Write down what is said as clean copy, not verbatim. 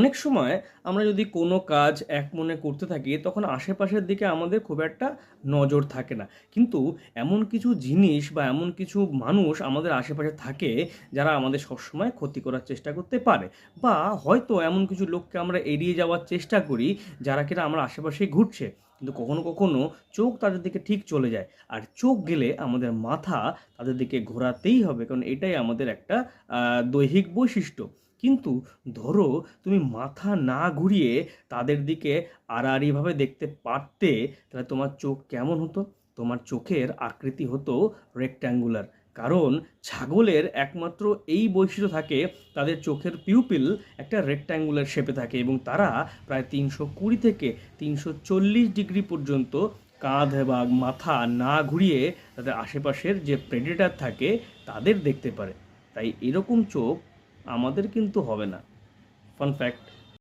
অনেক সময় আমরা যদি কোনো কাজ এক মনে করতে থাকি তখন আশেপাশের দিকে আমাদের খুব একটা নজর থাকে না, কিন্তু এমন কিছু জিনিস বা এমন কিছু মানুষ আমাদের আশেপাশে থাকে যারা আমাদের সবসময় ক্ষতি করার চেষ্টা করতে পারে, বা হয়তো এমন কিছু লোককে আমরা এড়িয়ে যাওয়ার চেষ্টা করি যারা কিনা আমার আশেপাশে ঘুরছে, কিন্তু কখনো কখনো চোখ তাদের দিকে ঠিক চলে যায়। আর চোখ গেলে আমাদের মাথা তাদের দিকে ঘোরাতেই হবে, কারণ এটাই আমাদের একটা দৈহিক বৈশিষ্ট্য। কিন্তু ধরো তুমি মাথা না ঘুরিয়ে তাদের দিকে আড়াআড়িভাবে দেখতে পারতে, তাহলে তোমার চোখ কেমন হতো? তোমার চোখের আকৃতি হতো রেক্ট্যাঙ্গুলার। কারণ ছাগলের একমাত্র এই বৈশিষ্ট্য থাকে, তাদের চোখের পিউপিল একটা রেক্ট্যাঙ্গুলার শেপে থাকে এবং তারা প্রায় 320 থেকে 340 ডিগ্রি পর্যন্ত কাঁধ বা মাথা না ঘুরিয়ে তাদের আশেপাশের যে প্রেডেটার থাকে তাদের দেখতে পারে। তাই এরকম চোখ আমাদের কিন্তু হবে না। Fun fact.